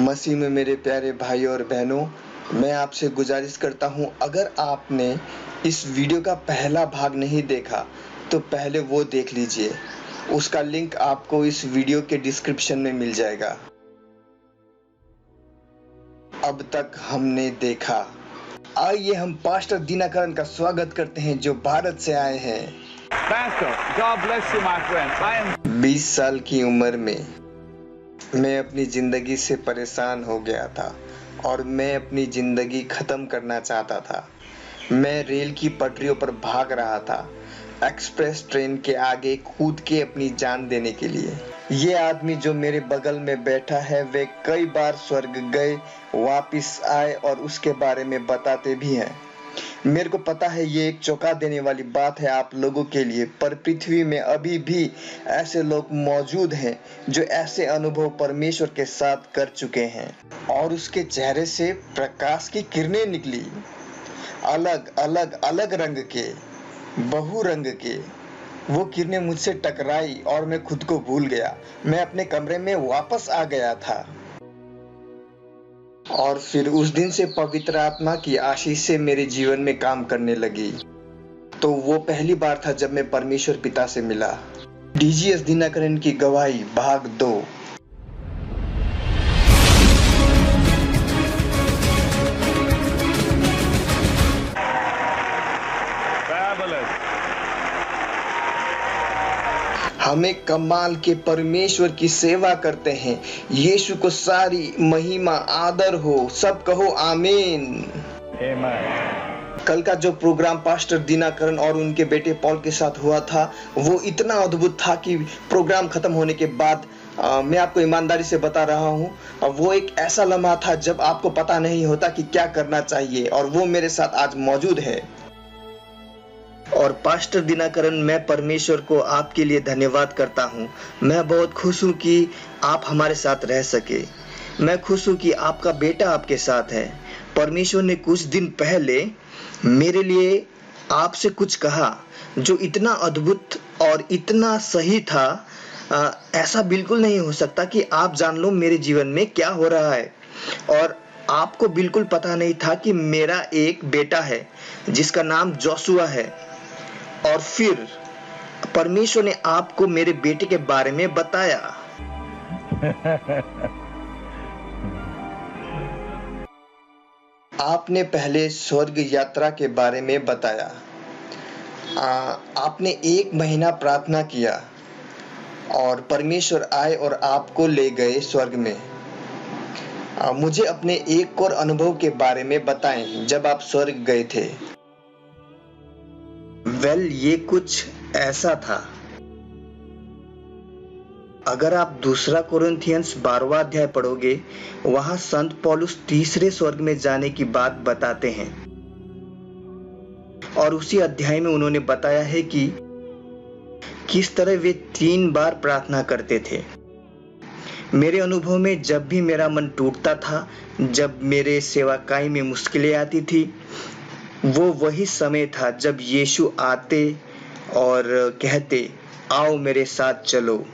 मसीह में मेरे प्यारे भाई और बहनों, मैं आपसे गुजारिश करता हूँ, अगर आपने इस वीडियो का पहला भाग नहीं देखा तो पहले वो देख लीजिए। उसका लिंक आपको इस वीडियो के डिस्क्रिप्शन में मिल जाएगा। अब तक हमने देखा। आइए हम पास्टर दिनाकरण का स्वागत करते हैं जो भारत से आए हैं। Pastor, God bless you, my friend. I am 20 साल की उम्र में मैं अपनी जिंदगी से परेशान हो गया था और मैं अपनी जिंदगी खत्म करना चाहता था। मैं रेल की पटरियों पर भाग रहा था, एक्सप्रेस ट्रेन के आगे कूद के अपनी जान देने के लिए। ये आदमी जो मेरे बगल में बैठा है, वे कई बार स्वर्ग गए, वापिस आए और उसके बारे में बताते भी हैं। मेरे को पता है ये एक चौंका देने वाली बात है आप लोगों के लिए, पर पृथ्वी में अभी भी ऐसे लोग मौजूद हैं जो ऐसे अनुभव परमेश्वर के साथ कर चुके हैं। और उसके चेहरे से प्रकाश की किरणें निकली, अलग अलग अलग रंग के, बहु रंग के। वो किरणें मुझसे टकराई और मैं खुद को भूल गया। मैं अपने कमरे में वापस आ गया था। और फिर उस दिन से पवित्र आत्मा की आशीष से मेरे जीवन में काम करने लगी। तो वो पहली बार था जब मैं परमेश्वर पिता से मिला। डीजीएस दिनाकरण की गवाही भाग 2। fabulous. हम एक कमाल के परमेश्वर की सेवा करते हैं। यीशु को सारी महिमा आदर हो। सब कहो आमीन। Amen. कल का जो प्रोग्राम पास्टर दिनाकरण और उनके बेटे पॉल के साथ हुआ था, वो इतना अद्भुत था कि प्रोग्राम खत्म होने के बाद मैं आपको ईमानदारी से बता रहा हूँ, वो एक ऐसा लम्हा था जब आपको पता नहीं होता कि क्या करना चाहिए, और वो मेरे साथ आज मौजूद है। और पास्टर दिनाकरण, मैं परमेश्वर को आपके लिए धन्यवाद करता हूँ। मैं बहुत खुश हूँ कि आप हमारे साथ रह सके। मैं खुश हूँ कि आपका बेटा आपके साथ है। परमेश्वर ने कुछ दिन पहले मेरे लिए आपसे कुछ कहा जो इतना अद्भुत और इतना सही था। ऐसा बिल्कुल नहीं हो सकता कि आप जान लो मेरे जीवन में क्या हो रहा है। और आपको बिल्कुल पता नहीं था कि मेरा एक बेटा है जिसका नाम जोशुआ है। और फिर परमेश्वर ने आपको मेरे बेटे के बारे में बताया। आपने पहले स्वर्ग यात्रा के बारे में बताया। आपने 1 महीना प्रार्थना किया और परमेश्वर आए और आपको ले गए स्वर्ग में। मुझे अपने एक और अनुभव के बारे में बताएं जब आप स्वर्ग गए थे। ये कुछ ऐसा था। अगर आप दूसरा कोरिन्थियंस 12वां अध्याय पढ़ोगे, वहां संत पौलुस तीसरे स्वर्ग में जाने की बात बताते हैं। और उसी अध्याय में उन्होंने बताया है कि किस तरह वे 3 बार प्रार्थना करते थे। मेरे अनुभव में जब भी मेरा मन टूटता था, जब मेरे सेवाकाई में मुश्किलें आती थी, वो वही समय था जब यीशु आते और कहते, आओ मेरे साथ चलो,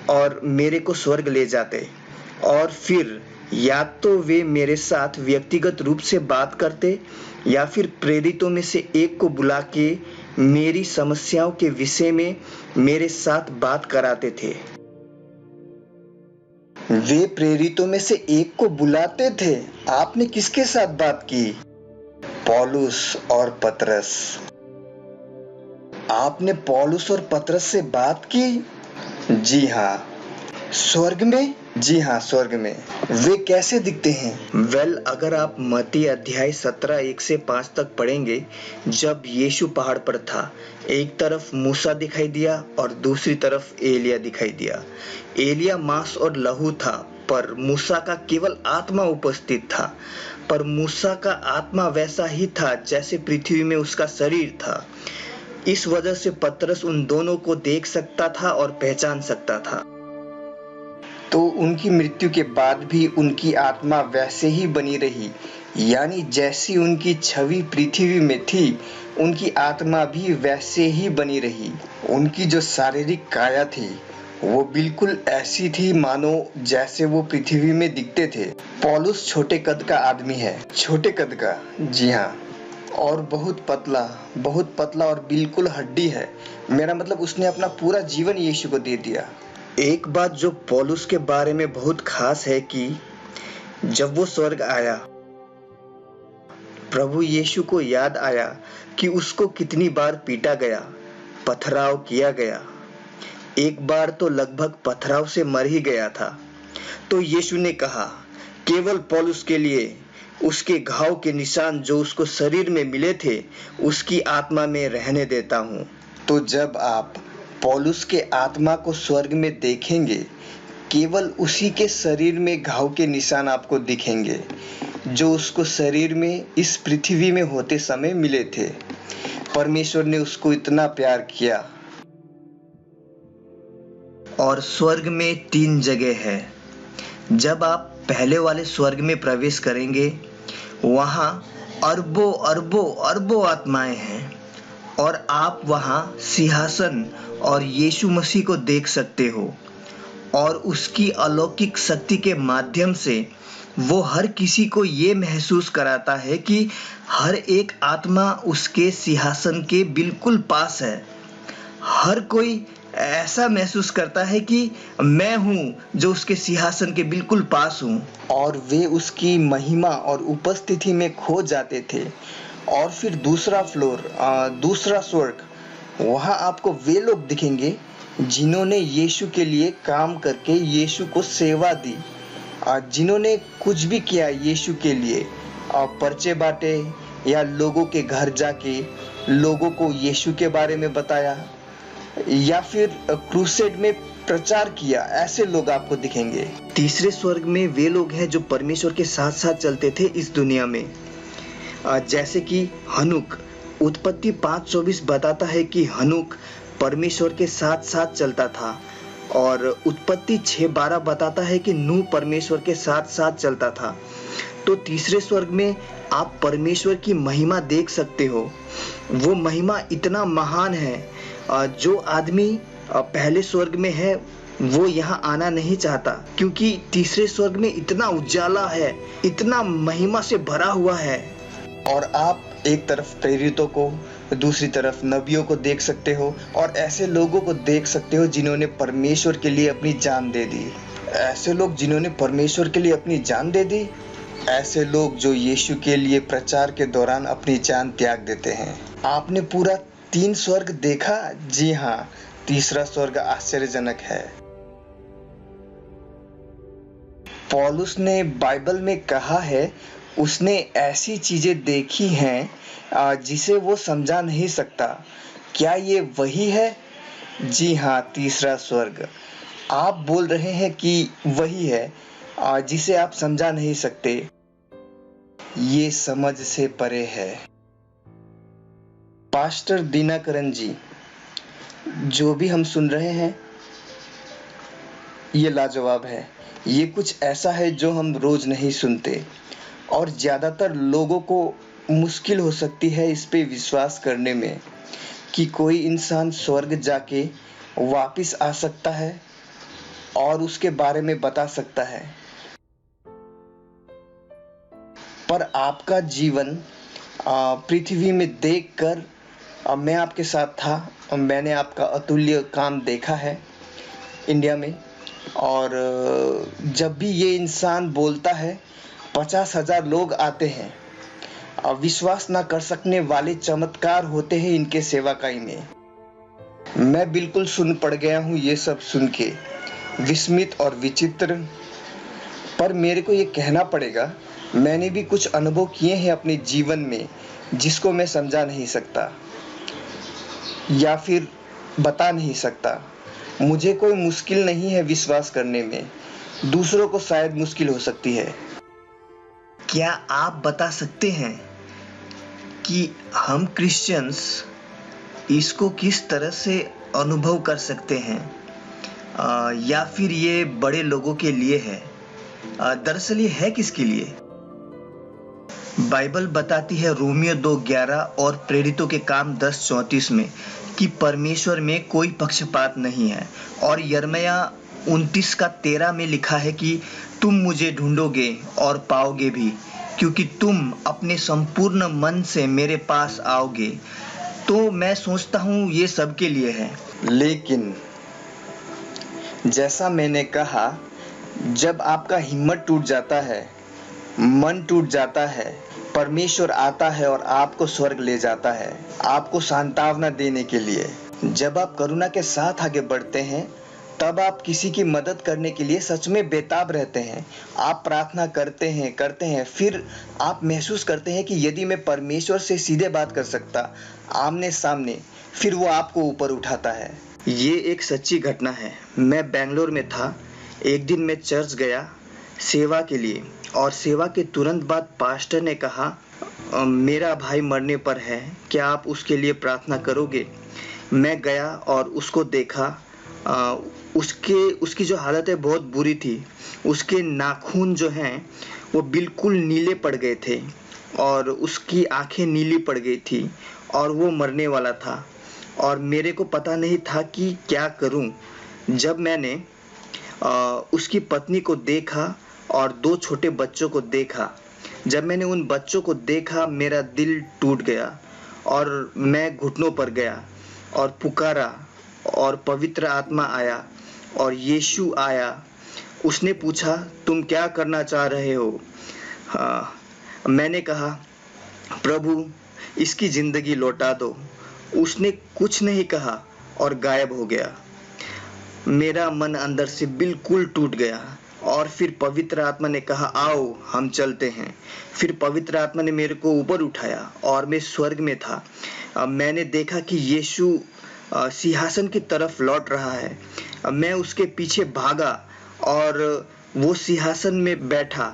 और मेरे को स्वर्ग ले जाते। और फिर या तो वे मेरे साथ व्यक्तिगत रूप से बात करते या फिर प्रेरितों में से एक को बुला के मेरी समस्याओं के विषय में मेरे साथ बात कराते थे। वे प्रेरितों में से एक को बुलाते थे। आपने किसके साथ बात की? पौलुस और पतरस। आपने पौलुस और पतरस से बात की? जी हाँ। स्वर्ग में? जी हाँ, स्वर्ग में। वे कैसे दिखते हैं? अगर आप मत्ती अध्याय 17 1 से 5 तक पढ़ेंगे, जब यीशु पहाड़ पर था, एक तरफ मूसा दिखाई दिया और दूसरी तरफ एलिया दिखाई दिया। एलिया मांस और लहू था, पर मूसा का केवल आत्मा उपस्थित था। पर मूसा का आत्मा वैसा ही था जैसे पृथ्वी में उसका शरीर था। इस वजह से पतरस उन दोनों को देख सकता था और पहचान सकता था। तो उनकी मृत्यु के बाद भी उनकी आत्मा वैसे ही बनी रही, यानी जैसी उनकी छवि पृथ्वी में थी, उनकी आत्मा भी वैसे ही बनी रही। उनकी जो शारीरिक काया थी वो बिल्कुल ऐसी थी मानो जैसे वो पृथ्वी में दिखते थे। पौलुस छोटे कद का आदमी है, छोटे कद का, जी हाँ, और बहुत पतला और बिल्कुल हड्डी है। मेरा मतलब उसने अपना पूरा जीवन यीशु को दे दिया। एक बात जो पौलुस के बारे में बहुत खास है कि जब वो स्वर्ग आया, प्रभु यीशु को याद आया कि उसको कितनी बार पीटा गया, पथराव किया गया। एक बार तो लगभग पथराव से मर ही गया था। तो यीशु ने कहा, केवल पौलुस के लिए उसके घाव के निशान जो उसको शरीर में मिले थे, उसकी आत्मा में रहने देता हूँ। तो जब आप पौलुस के आत्मा को स्वर्ग में देखेंगे, केवल उसी के शरीर में घाव के निशान आपको दिखेंगे जो उसको शरीर में इस पृथ्वी में होते समय मिले थे। परमेश्वर ने उसको इतना प्यार किया। और स्वर्ग में 3 जगह है। जब आप पहले वाले स्वर्ग में प्रवेश करेंगे, वहाँ अरबों आत्माएं हैं और आप वहाँ सिंहासन और यीशु मसीह को देख सकते हो। और उसकी अलौकिक शक्ति के माध्यम से वो हर किसी को ये महसूस कराता है कि हर एक आत्मा उसके सिंहासन के बिल्कुल पास है। हर कोई ऐसा महसूस करता है कि मैं हूँ जो उसके सिंहासन के बिल्कुल पास हूँ। और वे उसकी महिमा और उपस्थिति में खो जाते थे। और फिर दूसरा स्वर्ग, वहाँ आपको वे लोग दिखेंगे जिन्होंने यीशु के लिए काम करके यीशु को सेवा दी, जिन्होंने कुछ भी किया यीशु के लिए, पर्चे बांटे या लोगों के घर जाके लोगों को यीशु के बारे में बताया या फिर क्रूसेड में प्रचार किया, ऐसे लोग आपको दिखेंगे। तीसरे स्वर्ग में वे लोग हैं जो परमेश्वर के साथ साथ चलते थे इस दुनिया में, जैसे कि हनुक। उत्पत्ति 5:24 बताता है कि हनुक परमेश्वर के साथ साथ चलता था। और उत्पत्ति 6:12 बताता है कि नूह परमेश्वर के साथ साथ चलता था। तो तीसरे स्वर्ग में आप परमेश्वर की महिमा देख सकते हो। वो महिमा इतना महान है, जो आदमी पहले स्वर्ग में है वो यहाँ आना नहीं चाहता, क्योंकि तीसरे स्वर्ग में इतना उजाला है, इतना महिमा से भरा हुआ है। और आप एक तरफ प्रेरितों को, दूसरी तरफ नबियों को देख सकते हो और ऐसे लोगों को देख सकते हो जिन्होंने परमेश्वर के लिए अपनी जान दे दी। ऐसे लोग जिन्होंने परमेश्वर के लिए अपनी जान दे दी, ऐसे लोग जो यीशु के लिए प्रचार के दौरान अपनी जान त्याग देते हैं। आपने पूरा 3 स्वर्ग देखा? जी हाँ, तीसरा स्वर्ग आश्चर्यजनक है। पौलुस ने बाइबल में कहा है उसने ऐसी चीजें देखी हैं जिसे वो समझा नहीं सकता। क्या ये वही है? जी हाँ, तीसरा स्वर्ग। आप बोल रहे हैं कि वही है जिसे आप समझा नहीं सकते। ये समझ से परे है। पास्टर दिनाकरन जी, जो भी हम सुन रहे हैं ये लाजवाब है। ये कुछ ऐसा है जो हम रोज नहीं सुनते और ज्यादातर लोगों को मुश्किल हो सकती है इस पे विश्वास करने में कि कोई इंसान स्वर्ग जाके वापिस आ सकता है और उसके बारे में बता सकता है। पर आपका जीवन पृथ्वी में देखकर मैं आपके साथ था। मैंने आपका अतुल्य काम देखा है इंडिया में। और जब भी ये इंसान बोलता है 50,000 लोग आते हैं। विश्वास ना कर सकने वाले चमत्कार होते हैं इनके सेवाकाई में। मैं बिल्कुल सुन पड़ गया हूँ ये सब सुन के, विस्मित और विचित्र। पर मेरे को ये कहना पड़ेगा, मैंने भी कुछ अनुभव किए हैं अपने जीवन में जिसको मैं समझा नहीं सकता या फिर बता नहीं सकता। मुझे कोई मुश्किल नहीं है विश्वास करने में, दूसरों को शायद मुश्किल हो सकती है। क्या आप बता सकते हैं कि हम क्रिश्चियंस इसको किस तरह से अनुभव कर सकते हैं, या फिर ये बड़े लोगों के लिए है? दरअसल ये है किसके लिए? बाइबल बताती है रोमियो 2:11 और प्रेरितों के काम 10:34 में कि परमेश्वर में कोई पक्षपात नहीं है। और यिर्मयाह 29:13 में लिखा है कि तुम मुझे ढूंढोगे और पाओगे भी, क्योंकि तुम अपने संपूर्ण मन से मेरे पास आओगे। तो मैं सोचता हूँ ये सबके लिए है। लेकिन जैसा मैंने कहा, जब आपका हिम्मत टूट जाता है, मन टूट जाता है, परमेश्वर आता है और आपको स्वर्ग ले जाता है, आपको सांत्वना देने के लिए। जब आप करुणा के साथ आगे बढ़ते हैं, तब आप किसी की मदद करने के लिए सच में बेताब रहते हैं। आप प्रार्थना करते हैं, फिर आप महसूस करते हैं कि यदि मैं परमेश्वर से सीधे बात कर सकता, आमने सामने, फिर वो आपको ऊपर उठाता है। ये एक सच्ची घटना है। मैं बेंगलोर में था। एक दिन मैं चर्च गया सेवा के लिए, और सेवा के तुरंत बाद पास्टर ने कहा, मेरा भाई मरने पर है, क्या आप उसके लिए प्रार्थना करोगे? मैं गया और उसको देखा। उसकी जो हालत है बहुत बुरी थी। उसके नाखून जो हैं वो बिल्कुल नीले पड़ गए थे और उसकी आंखें नीली पड़ गई थी और वो मरने वाला था। और मेरे को पता नहीं था कि क्या करूं। जब मैंने उसकी पत्नी को देखा और 2 छोटे बच्चों को देखा, जब मैंने उन बच्चों को देखा, मेरा दिल टूट गया और मैं घुटनों पर गया और पुकारा, और पवित्र आत्मा आया और यीशु आया। उसने पूछा, तुम क्या करना चाह रहे हो? मैंने कहा, प्रभु इसकी जिंदगी लौटा दो। उसने कुछ नहीं कहा और गायब हो गया। मेरा मन अंदर से बिल्कुल टूट गया। और फिर पवित्र आत्मा ने कहा, आओ हम चलते हैं। फिर पवित्र आत्मा ने मेरे को ऊपर उठाया और मैं स्वर्ग में था। मैंने देखा कि यीशु सिंहासन की तरफ लौट रहा है। मैं उसके पीछे भागा और वो सिंहासन में बैठा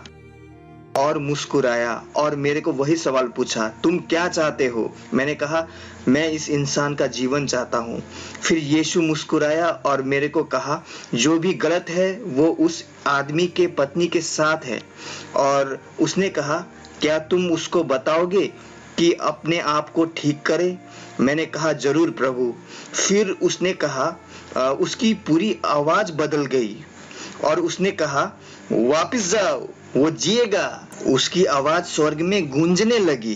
और मुस्कुराया और मेरे को वही सवाल पूछा, तुम क्या चाहते हो? मैंने कहा, मैं इस इंसान का जीवन चाहता हूँ। फिर यीशु मुस्कुराया और मेरे को कहा, जो भी गलत है वो उस आदमी के पत्नी के साथ है। और उसने कहा, क्या तुम उसको बताओगे कि अपने आप को ठीक करे? मैंने कहा, जरूर प्रभु। फिर उसने कहा, उसकी पूरी आवाज बदल गई और उसने कहा, वापस जाओ, वो जिएगा। उसकी आवाज स्वर्ग में गूंजने लगी।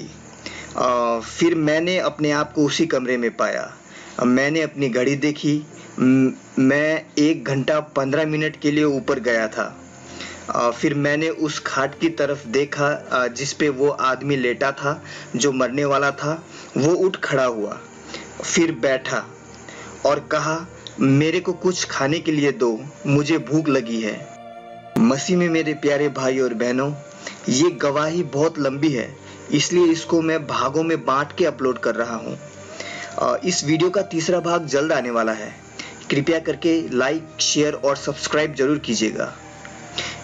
फिर मैंने अपने आप को उसी कमरे में पाया। मैंने अपनी घड़ी देखी। मैं 1 घंटा 15 मिनट के लिए ऊपर गया था। फिर मैंने उस खाट की तरफ देखा जिस पे वो आदमी लेटा था जो मरने वाला था। वो उठ खड़ा हुआ, फिर बैठा और कहा, मेरे को कुछ खाने के लिए दो, मुझे भूख लगी है। मसीह में मेरे प्यारे भाई और बहनों, ये गवाही बहुत लंबी है, इसलिए इसको मैं भागों में बांट के अपलोड कर रहा हूँ। इस वीडियो का तीसरा भाग जल्द आने वाला है। कृपया करके लाइक, शेयर और सब्सक्राइब जरूर कीजिएगा।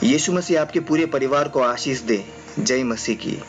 यीशु मसीह आपके पूरे परिवार को आशीष दे। जय मसीह की।